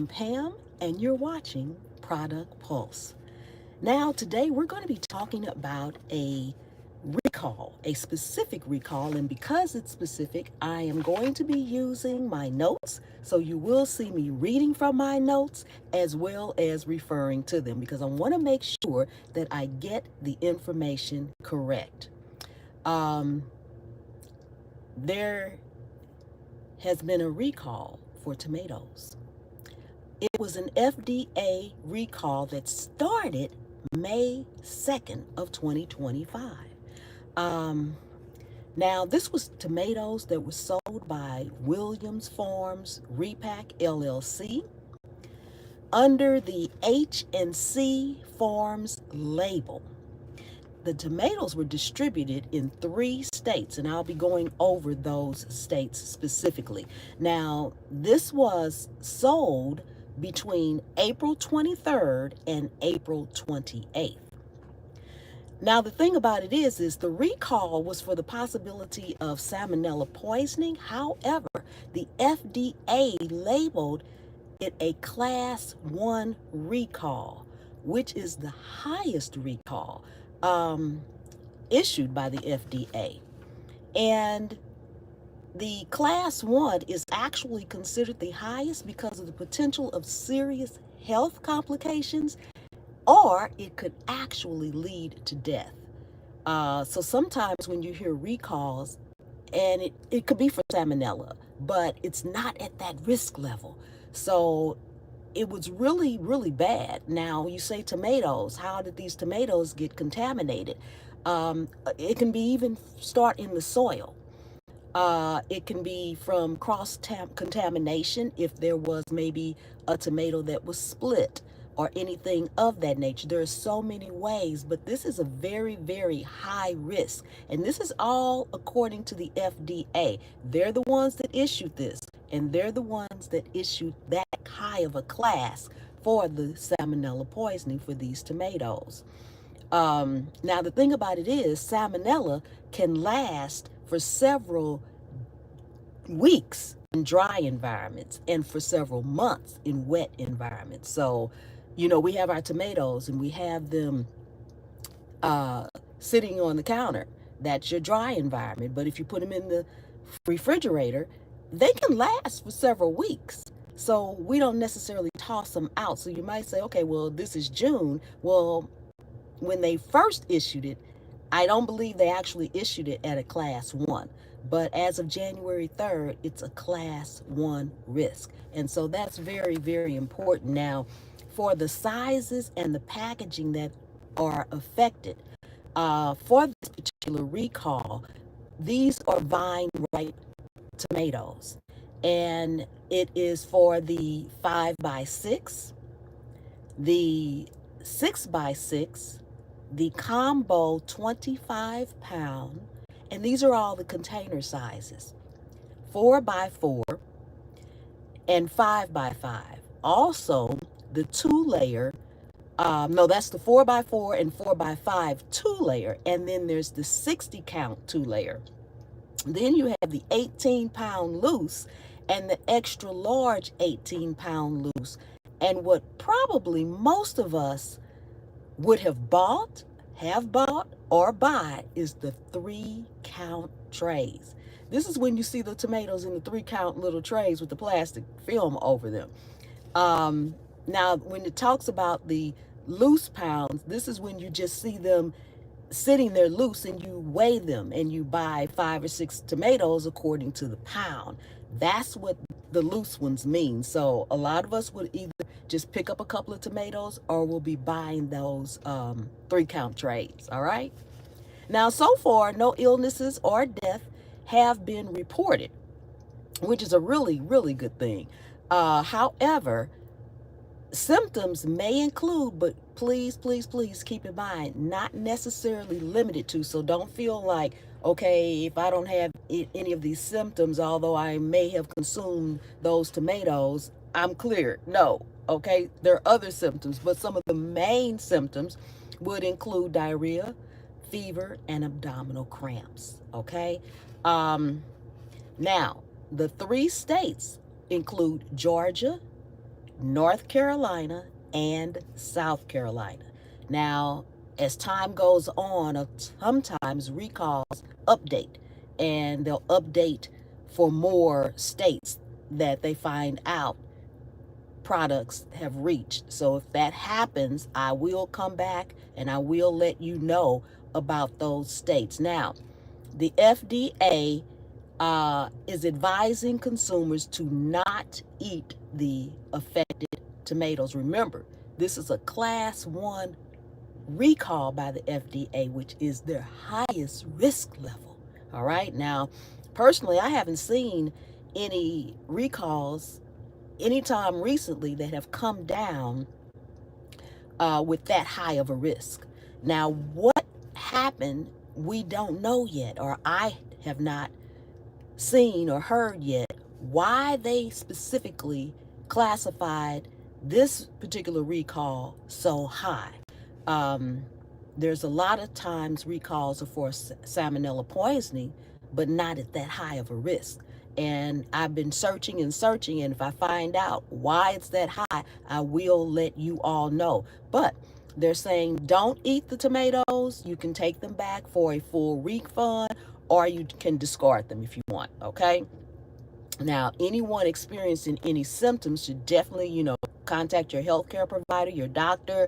I'm Pam, and you're watching Product Pulse. Now, today we're going to be talking about a recall, a specific recall, and because it's specific, I am going to be using my notes. So you will see me reading from my notes as well as referring to them because I want to make sure that I get the information correct. Um, there has been a recall for tomatoes. It was an FDA recall that started May 2nd of 2025. Um, Now, this was tomatoes that were sold by Williams Farms Repack LLC under the H&C Farms label. The tomatoes were distributed in 3 states, and I'll be going over those states specifically. Now, this was sold between April 23rd and April 28th. Now, the thing about it is the recall was for the possibility of salmonella poisoning. However, the FDA labeled it a Class 1 recall, which is the highest recall issued by the FDA. And the Class 1 is actually considered the highest because of the potential of serious health complications, or it could actually lead to death. So sometimes when you hear recalls, and it could be for salmonella, but it's not at that risk level. So it was really, really bad. Now, you say tomatoes. How did these tomatoes get contaminated? It can be even start in the soil. It can be from cross-contamination if there was maybe a tomato that was split or anything of that nature. There are so many ways, but this is a very, very high risk. And this is all according to the FDA. They're the ones that issued this, and they're the ones that issued that high of a class for the salmonella poisoning for these tomatoes. Now, the thing about it is salmonella can last for several weeks in dry environments and for several months in wet environments. So, we have our tomatoes and we have them sitting on the counter. That's your dry environment. But if you put them in the refrigerator, they can last for several weeks. So we don't necessarily toss them out. So you might say, okay, well, this is June. Well, when they first issued it, I don't believe they actually issued it at a Class 1. But as of January 3rd, it's a Class 1 risk. And so that's very, very important. Now, for the sizes and the packaging that are affected, for this particular recall, these are vine ripe tomatoes. And it is for the 5x6, the 6x6, the combo 25-pound, and these are all the container sizes, 4x4 and 5x5. Also, the 2-layer, no, that's the 4x4 and 4x5 2-layer, and then there's the 60-count 2-layer. Then you have the 18-pound loose and the extra large 18-pound loose. And what probably most of us would have bought, or buy is the 3-count trays. This is when you see the tomatoes in the 3-count little trays with the plastic film over them. Now, when it talks about the loose pounds, this is when you just see them sitting there loose and you weigh them and you buy 5 or 6 tomatoes according to the pound. That's what the loose ones mean. So a lot of us would either just pick up a couple of tomatoes or we'll be buying those 3-count trays. All right. Now, so far, no illnesses or death have been reported, which is a really, really good thing. However, symptoms may include, but please, please, please keep in mind, not necessarily limited to. So don't feel like, okay, if I don't have any of these symptoms, although I may have consumed those tomatoes, I'm clear. No, okay, there are other symptoms, but some of the main symptoms would include diarrhea, fever, and abdominal cramps, okay? Now, the 3 states include Georgia, North Carolina and South Carolina. Now, as time goes on, sometimes recalls update, and they'll update for more states that they find out products have reached. So if that happens, I will come back and I will let you know about those states. Now, the FDA is advising consumers to not eat the affected tomatoes. Remember, this is a class 1 recall by the FDA, which is their highest risk level. All right. Now, personally, I haven't seen any recalls anytime recently that have come down with that high of a risk. Now, what happened, we don't know yet, or I have not seen or heard yet why they specifically classified this particular recall so high. There's a lot of times recalls are for salmonella poisoning, but not at that high of a risk. And I've been searching and searching, and if I find out why it's that high, I will let you all know. But they're saying don't eat the tomatoes. You can take them back for a full refund, or you can discard them if you want, okay? Now, anyone experiencing any symptoms should definitely, contact your healthcare provider, your doctor.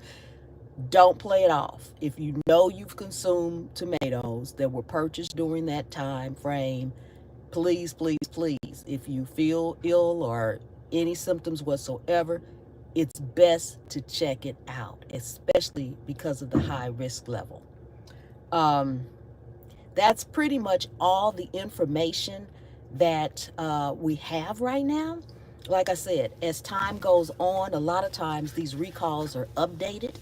Don't play it off. If you know you've consumed tomatoes that were purchased during that time frame, please, please, please, if you feel ill or any symptoms whatsoever, it's best to check it out, especially because of the high risk level. That's pretty much all the information that we have right now. Like I said, as time goes on, a lot of times these recalls are updated.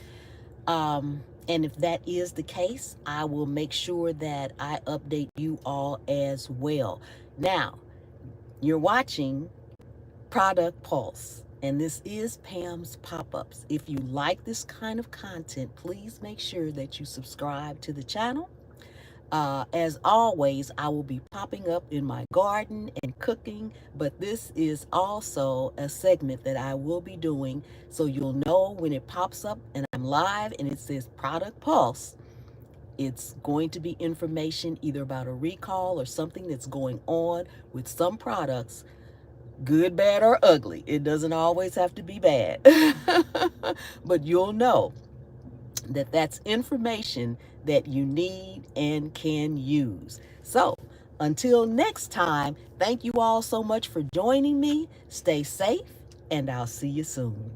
And if that is the case, I will make sure that I update you all as well. Now, you're watching Product Pulse, and this is Pam's Pop-Ups. If you like this kind of content, please make sure that you subscribe to the channel. As always, I will be popping up in my garden and cooking, but this is also a segment that I will be doing, so you'll know when it pops up and I'm live and it says Product Pulse. It's going to be information either about a recall or something that's going on with some products, good, bad, or ugly. It doesn't always have to be bad, but you'll know that that's information that you need and can use. So until next time, thank you all so much for joining me. Stay safe, and I'll see you soon.